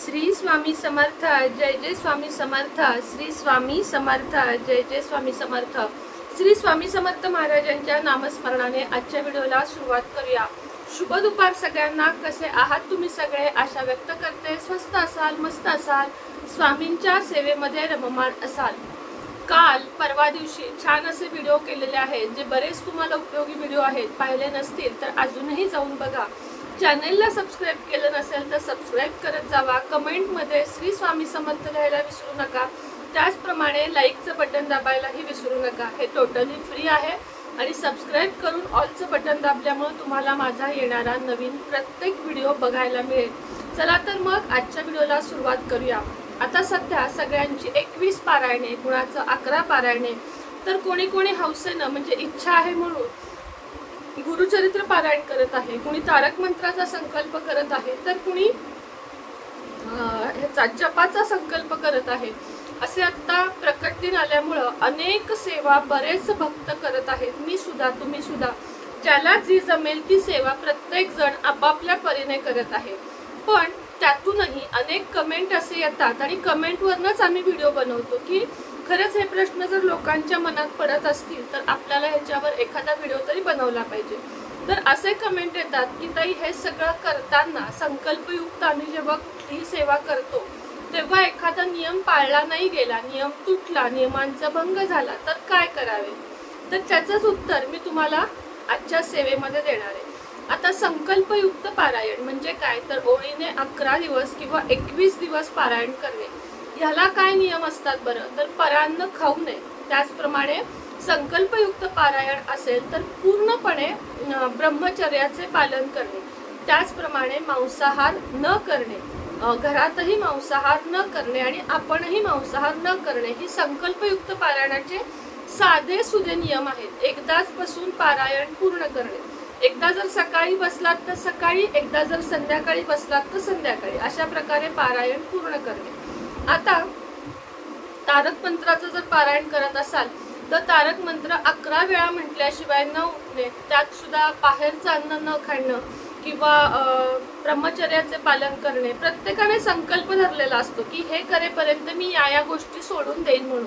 श्री स्वामी समर्थ, जय जय स्वामी समर्थ, श्री स्वामी समर्थ, जय जय स्वामी समर्थ। श्री स्वामी समर्थ महाराजांच्या नामस्मरणाने आजच्या व्हिडिओला सुरुवात करूया। शुभ दुपार सगळ्यांना। कसे आहात तुम्ही सगळे? आशा व्यक्त करते स्वस्त असाल, मस्त असाल, स्वामींच्या सेवेमध्ये रममाण असाल। काल परवा दिवशी छान असे व्हिडिओ केलेले आहेत, जे बरेच तुम्हाला उपयोगी व्हिडिओ आहेत। पाहिले नसतील तर अजूनही जाऊन बघा। चॅनलला सबस्क्राइब केलं नसेल तर सबस्क्राइब करत जावा। कमेंट मध्ये श्री स्वामी समर्थ लिहायला विसरू नका। त्याचप्रमाणे लाईकचं बटन दाबायलाही विसरू नका। हे टोटली फ्री आहे आणि सबस्क्राइब करून ऑलचं बटन दाबल्यामुळे तुम्हाला माझा येणारा नवीन प्रत्येक व्हिडिओ बघायला मिळेल। चला तर मग आजच्या व्हिडिओला सुरुवात करूया। आता सध्या सगळ्यांची 21 पारायणे, कुणाचं 11 पारायणे, तर कोणी कोणी हौसेनं म्हणजे इच्छा आहे म्हणून गुरुचरित्र पारायण करत आहे, कुणी तारक मंत्राचा संकल्प करत आहे, तर कुणी ह्याचा जपाचा संकल्प करत आहे। असे आता प्रकट दिन आल्यामुळे अनेक सेवा बरेच भक्त करत आहेत। मी सुद्धा, तुम्ही सुद्धा, ज्याला जी जमेल ती सेवा प्रत्येक जण आपापल्या परीने करत आहे। पण त्यातूनही अनेक कमेंट असे येतात आणि कमेंटवरनच आम्ही व्हिडिओ बनवतो की खरंच हे प्रश्न जर लोकांच्या मनात पडत असतील तर आपल्याला ह्याच्यावर एखादा व्हिडिओ तरी बनवला पाहिजे। तर असे कमेंट येतात की ताई, हे सगळं करताना संकल्पयुक्त आम्ही जेव्हा कुठलीही सेवा करतो तेव्हा एखादा नियम पाळला नाही गेला, नियम तुटला, नियमांचा भंग झाला तर काय करावे? तर त्याचंच उत्तर मी तुम्हाला आजच्या सेवेमध्ये देणार आहे। आता संकल्पयुक्त पारायण म्हणजे काय, तर ओळीने 11 दिवस किंवा 21 दिवस पारायण करणे। ह्याला काय नियम असतात बरं? तर परान्न खाऊ नये। त्याचप्रमाणे संकल्पयुक्त पारायण असेल तर पूर्णपणे ब्रह्मचर्याचे पालन करणे। त्याचप्रमाणे मांसाहार न करणे, घरातही मांसाहार न करणे आणि आपणही मांसाहार न करणे, ही संकल्पयुक्त पारायणाचे साधे सुधे नियम आहेत। एकदाच बसून पारायण पूर्ण करणे। एकदा जर सकाळी बसलात तर सकाळी, एकदा जर संध्याकाळी बसलात तर संध्याकाळी, अशा प्रकारे पारायण पूर्ण करणे। आता तारक मंत्राचं जर पारायण करत असाल तर तारक मंत्र 11 वेळा म्हटल्याशिवाय न उठणे, त्यात सुद्धा बाहेरचं अन्न न खाणं किंवा ब्रह्मचर्याचे पालन करणे। प्रत्येकाने संकल्प धरलेला असतो की हे करेपर्यंत मी या गोष्टी सोडून देईन म्हणून,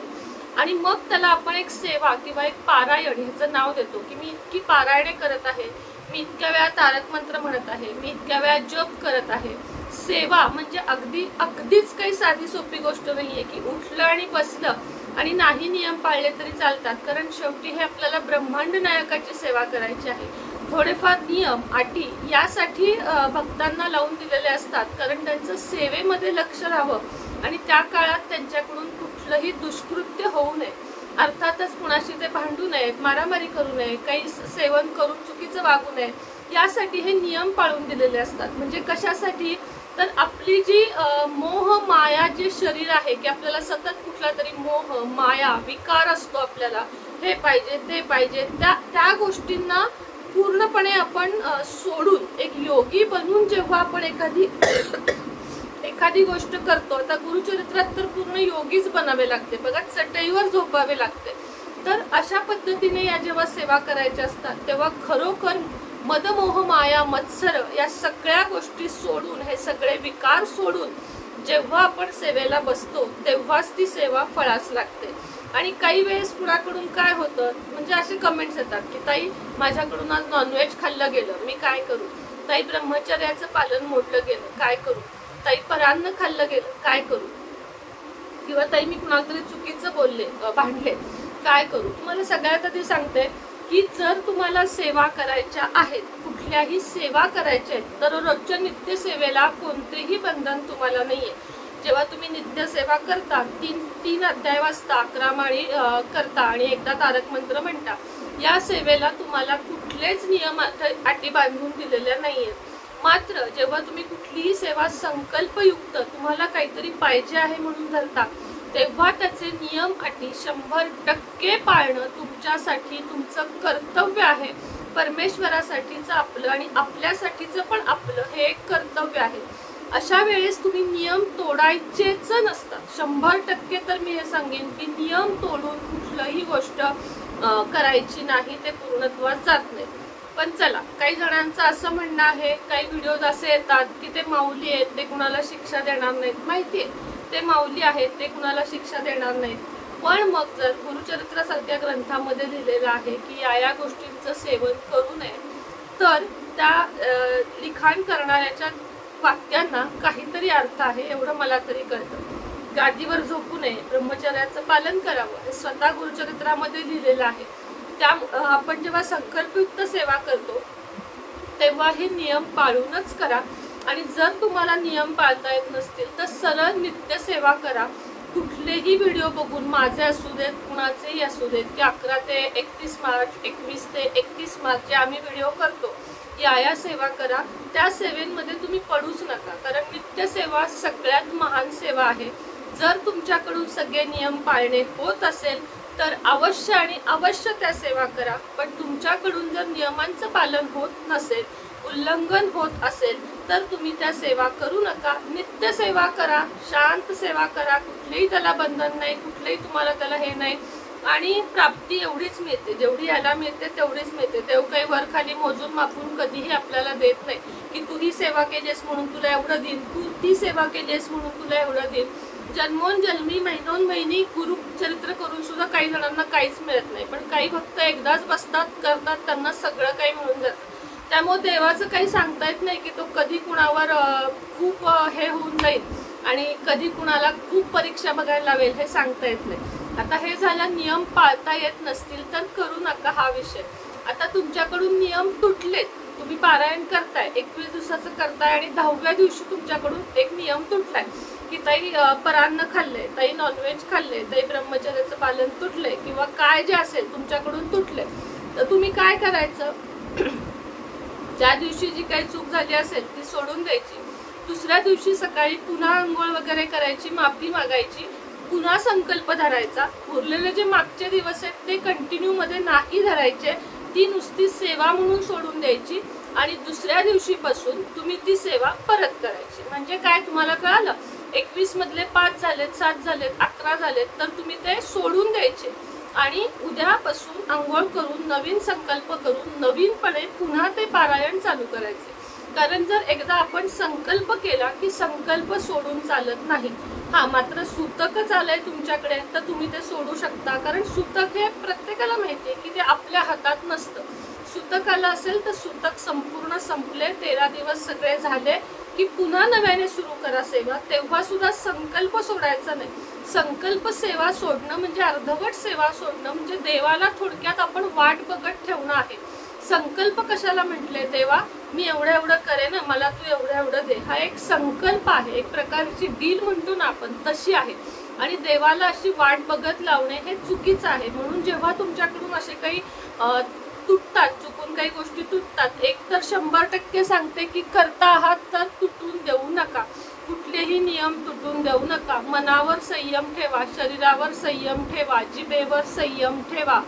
आणि मग त्याला आपण एक सेवा किंवा एक पारायण ह्याचं नाव देतो की मी इतकी पारायणे करत आहे, मी इतक्या वेळा तारक मंत्र म्हणत आहे, मी इतक्या वेळा जप करत आहे। सेवा म्हणजे अगदीच काही साधी सोपी गोष्ट नाहीये की उठलं आणि बसलं आणि नाही नियम पाळले तरी चालतात, कारण शेवटी हे आपल्याला ब्रह्मांड नायकाची सेवा करायची आहे। थोडेफार नियम अटी यासाठी भक्तांना लावून दिलेले असतात, कारण त्यांचं सेवेमध्ये लक्ष राहावं आणि त्या काळात त्यांच्याकडून कुठलंही दुष्कृत्य होऊ नये। अर्थातच कुणाशी ते भांडू नयेत, मारामारी करू नये, काही सेवन करून चुकीचं वागू नये, यासाठी हे नियम पाळून दिलेले असतात। म्हणजे कशासाठी? तर आपली जी मोह माया जे शरीर आहे की आपल्याला सतत कुठला तरी मोह माया विकार असतो, आपल्याला हे पाहिजे ते पाहिजे, त्या गोष्टींना पूर्णपणे आपण सोडून एक योगी बनून जेव्हा आपण एखादी गोष्ट करतो, आता गुरुचरित्रात तर पूर्ण योगीच बनावे लागते बघा, चटईवर झोपावे लागते। तर अशा पद्धतीने या जेव्हा सेवा करायच्या असतात तेव्हा खरोखर मदमोह माया मत्सर या सगळ्या गोष्टी सोडून, हे सगळे विकार सोडून जेव्हा आपण सेवेला बसतो तेव्हाच ती सेवा फळास लागते। आणि काही वेळेस कुणाकडून काय होतं, म्हणजे असे कमेंट्स येतात की ताई, माझ्याकडून आज नॉनव्हेज खाल्लं गेलं, मी काय करू? ताई, ब्रह्मचर्याचं पालन मोडलं गेलं, काय करू? ताई, परान्न खाल्लं गेलं, काय करू? किंवा ताई, मी कुणाला तरी चुकीचं बोलले, भांडले, काय करू? तुम्हाला सगळ्यात आधी सांगते की जर तुम्हाला सेवा करायच्या आहेत, कुठल्याही सेवा करायच्या आहेत, तर रोजच्या नित्य सेवेला कोणतेही बंधन तुम्हाला नाहीये। जेव्हा तुम्ही नित्य सेवा करता, तीन अध्याय वाचता, 11 माळी करता आणि एकदा तारक मंत्र म्हणता, या सेवेला तुम्हाला कुठलेच नियम अटी बांधून दिलेल्या नाहीयेत। मात्र जेव्हा तुम्ही कुठलीही सेवा संकल्पयुक्त तुम्हाला काहीतरी पाहिजे आहे म्हणून धरता, तेव्हा त्याचे नियम अटी 100% पाळणं तुमच्यासाठी तुमचं कर्तव्य आहे। परमेश्वरासाठीचं आपलं आणि आपल्यासाठीचं पण आपलं हे एक कर्तव्य आहे। अशा वेळेस तुम्ही नियम तोडायचेच नसतात। 100% तर मी हे सांगेन की नियम तोडून कुठलीही गोष्ट करायची नाही, ते पूर्णत्वास जात नाही। पण चला, काही जणांचं असं म्हणणं आहे, काही व्हिडिओज असे येतात की ते माऊली आहेत, ते कुणाला शिक्षा देणार नाहीत. माहितीये ते माऊली आहेत, ते कुणाला शिक्षा देणार नाहीत. पण मग जर गुरुचरित्रासारख्या ग्रंथामध्ये लिहिलेलं आहे की या गोष्टींचं सेवन करू नये, तर त्या लिखाण करणाऱ्याच्या वाक्यांना काहीतरी अर्थ आहे, एवढं मला तरी कळतं. गादीवर झोपू नये, ब्रह्मचर्याचं पालन करावं, हे स्वतः गुरुचरित्रामध्ये लिहिलेलं आहे. त्या आपण जेव्हा संकल्पयुक्त सेवा करतो तेव्हा हे नियम पाळूनच करा. आणि जर तुम्हाला नियम पाळता येत नसतील तर सरळ नित्य सेवा करा. कुठलेही व्हिडिओ बघून, माझे असू देत, कुणाचेही असू देत, की 11 ते 31 मार्च, 21 ते 31 मार्च जे आम्ही व्हिडिओ करतो, या सेवा करा. त्या सेवेमध्ये तुम्ही पडूच नका, कारण नित्य सेवा सगळ्यात महान सेवा आहे. जर तुमच्याकडून सगळे नियम पाळणे होत असेल तर अवश्य आणि अवश्य त्या सेवा करा. पण तुमच्याकडून जर नियमांचं पालन होत नसेल, उल्लंघन होत असेल, तर तुम्ही त्या सेवा करू नका. नित्य सेवा करा, शांत सेवा करा, कुठलेही त्याला बंधन नाही, कुठलेही तुम्हाला त्याला हे नाही. आणि प्राप्ती एवढीच मिळते, जेवढी याला मिळते तेवढीच मिळते. देव काही वर खाली मोजून मापून कधीही आपल्याला देत नाही की तू ही सेवा केलीस म्हणून तुला एवढं देईन, तू ती सेवा केलीस म्हणून तुला एवढं देईन. जन्मोन जन्मी, महिनोन महिनी गुरुचरित्र करून सुद्धा काही जणांना काहीच मिळत नाही. पण काही भक्त एकदाच बसतात, करतात, त्यांना सगळं काही मिळून जातं. त्यामुळे देवाचं काही सांगता येत नाही की तो कधी कुणावर खूप हे होऊन जाईल आणि कधी कुणाला खूप परीक्षा बघायला लावेल, हे सांगता येत नाही. आता हे झालं, नियम पाळता येत नसतील तर करू नका हा विषय. आता तुमच्याकडून नियम तुटलेत, तुम्ही पारायण करताय, 21 दिवसाचं करताय आणि 10व्या दिवशी तुमच्याकडून एक नियम तुटलाय की ताई परान्न खाल्ले, ताई नॉनव्हेज खाल्ले, ताई ब्रह्मचर्याचं पालन तुटले, किंवा काय जे असेल तुमच्याकडून तुटले, तर तुम्ही काय करायचं? ज्या दिवशी जी काही चूक झाली असेल ती सोडून द्यायची. दुसऱ्या दिवशी सकाळी पुन्हा आंघोळ वगैरे करायची, माफी मागायची, पुन्हा संकल्प धरायचा. उरलेले जे मागचे दिवस आहेत ते कंटिन्यू मध्ये नाही धरायचे, ती नुसती सेवा म्हणून सोडून द्यायची. आणि दुसऱ्या दिवशीपासून तुम्ही ती सेवा परत करायची. म्हणजे काय, तुम्हाला कळालं? 21 मधले 5 झालेत, 7 झालेत, 11 झालेत, तर तुम्ही ते सोडून द्यायचे आणि उद्यापासून आंघोळ करून, नवीन संकल्प करून, नवीनपणे पुन्हा ते पारायण चालू करायचे. कारण जर एकदा आपण संकल्प केला की संकल्प सोडून चालत नाही. हा, मात्र सूतकच आलंय तुमच्याकडे तर तुम्ही ते सोडू शकता, कारण सूतक हे प्रत्येकाला माहितीये की ते आपल्या हातात नसतं. सूतक आलं असेल तर सूतक संपूर्ण संपले, 13 दिवस सगळे झाले की पुन्हा नव्याने सुरू करा सेवा. तेव्हा सुद्धा संकल्प सोडायचा नाही. संकल्प सेवा सोडणं म्हणजे अर्धवट सेवा सोडणं, म्हणजे देवाला थोडक्यात आपण वाट बघत ठेवणं आहे. संकल्प कशाला म्हटले? देवा मी एवढं एवढं करेन, मला तू एवढं एवढं दे, हा एक संकल्प आहे, एक प्रकारची डील म्हणतो ना आपण, तशी आहे. आणि देवाला अशी वाट बघत लावणे हे चुकीचं आहे. म्हणून जेव्हा तुमच्याकडून असे काही तुटतात, चुकून काही गोष्टी तुटतात, एक तर 100% सांगते की करता आहात तर तुटून देऊ नका. कुठलेही नियम तुटून देऊ नका. मनावर संयम ठेवा, शरीरावर संयम ठेवा, जिभेवर संयम ठेवा,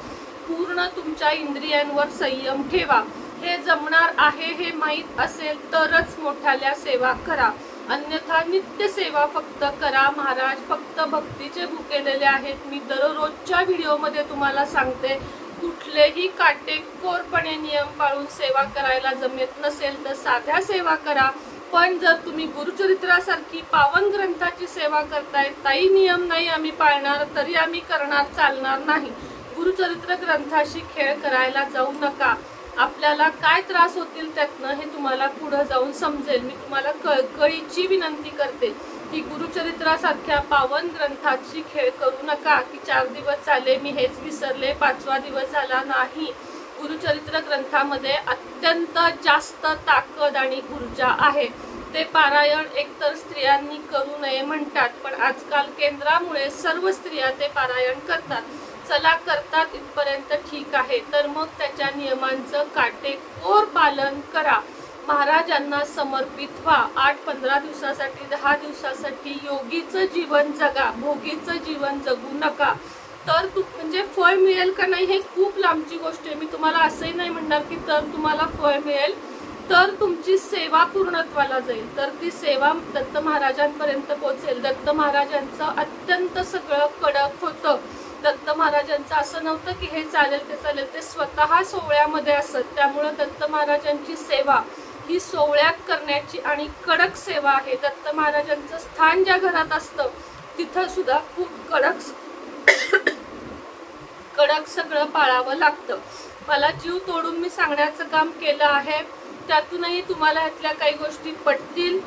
पूर्ण तुमच्या इंद्रियांवर संयम ठेवा. हे जमणार आहे हे माहीत असेल तरच मोठ्याल्या सेवा करा, अन्यथा नित्य सेवा फक्त करा. महाराज फक्त भक्तीचे भुकेलेले आहेत. मी दररोजच्या व्हिडिओमध्ये तुम्हाला सांगते, कुठलेही काटेकोरपणे नियम पाळून सेवा करायला जमत नसेल तर साध्या सेवा करा. पण जर तुम्ही गुरुचरित्रासारखी पावन ग्रंथाची सेवा करताय, ताई नियम नाही आम्ही पाळणार तरी आम्ही करणार, चालणार नाही. गुरुचरित्र ग्रंथाशी खेळ करायला जाऊ नका. आपल्याला काय त्रास होतील त्यातनं हे तुम्हाला पुढे जाऊन समजेल. मी तुम्हाला कळकळीची विनंती करते की गुरुचरित्रासारख्या पावन ग्रंथाची खेळ करू नका की 4 दिवस झाले मी हेच विसरले, 5वा दिवस झाला नाही. गुरुचरित्र ग्रंथामध्ये अत्यंत जास्त ताकद आणि ऊर्जा आहे. ते पारायण एकतर स्त्रियांनी करू नये म्हणतात, पण आजकाल केंद्रामुळे सर्व स्त्रिया ते पारायण करतात. चला करतात इथपर्यंत ठीक आहे, तर मग त्याच्या नियमांचं काटेकोर पालन करा. महाराजांना समर्पित व्हा. 8-15 दिवसासाठी, 10 दिवसासाठी योगीचं जीवन जगा, भोगीचं जीवन जगू नका. तर म्हणजे फळ मिळेल का नाही हे खूप लांबची गोष्ट आहे. मी तुम्हाला असंही नाही म्हणणार की तर तुम्हाला फळ मिळेल, तर तुमची सेवा पूर्णत्वाला जाईल, तर ती सेवा दत्त महाराजांपर्यंत पोहोचेल. दत्त महाराजांचं अत्यंत सगळं कडक होतं. दत्त महाराजांचं असं नव्हतं की हे चालेल ते चालेल, ते स्वतः सोहळ्यामध्ये असत. त्यामुळं दत्त महाराजांची सेवा ही सोहळ्यात करण्याची आणि कडक सेवा आहे. दत्त महाराजांचं स्थान ज्या घरात असतं तिथं सुद्धा खूप कडक सगळं पाळावं लागतं. मला जीव तोडून मी सांगण्याचं काम केलं आहे. त्यातूनही तुम्हाला ह्यातल्या काही गोष्टी पटतील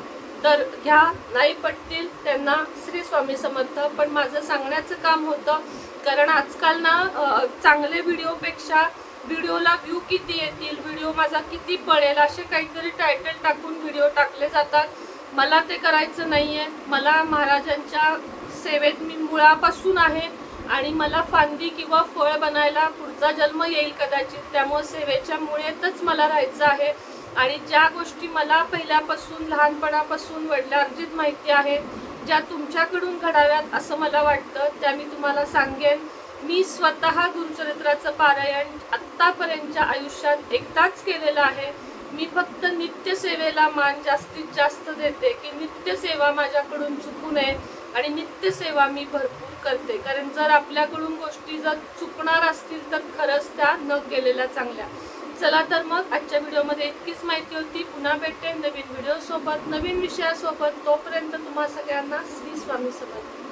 तर घ्या, नाही पटतील त्यांना श्री स्वामी समर्थ. पण माझं सांगण्याचं काम होतं, कारण आजकाल ना चांगले व्हिडिओपेक्षा व्हिडिओला व्ह्यू किती येतील, व्हिडिओ माझा किती पळेल, असे काहीतरी टायटल टाकून व्हिडिओ टाकले जातात. मला ते करायचं नाहीये. मला महाराजांच्या सेवेत मी मुळापासून आहे आणि मला फांदी किंवा फळ बनायला पुढचा जन्म येईल कदाचित. त्यामुळे सेवेच्या मुळेतच मला राहायचं आहे. आणि ज्या गोष्टी मला पहिल्यापासून लहानपणापासून वडिलार्जित माहिती आहे, ज्या तुमच्याकडून घडाव्यात असं मला वाटतं, त्या मी तुम्हाला सांगेन. मी स्वतः गुरुचरित्राचं पारायण आत्तापर्यंतच्या आयुष्यात एकदाच केलेलं आहे. मी फक्त नित्यसेवेला मान जास्तीत जास्त देते की नित्यसेवा माझ्याकडून चुकू नये आणि नित्यसेवा मी भरपूर करते. कारण जर आपल्याकडून गोष्टी जर चुकणार असतील तर खरंच त्या न केलेल्या चांगल्या. चला तर मग आजच्या व्हिडिओमध्ये इतकीच माहिती होती. पुन्हा भेटते नवीन व्हिडिओ सोबत, नवीन विषयासोबत. तोपर्यंत तुम्हा सगळ्यांना श्री स्वामी समर्थ.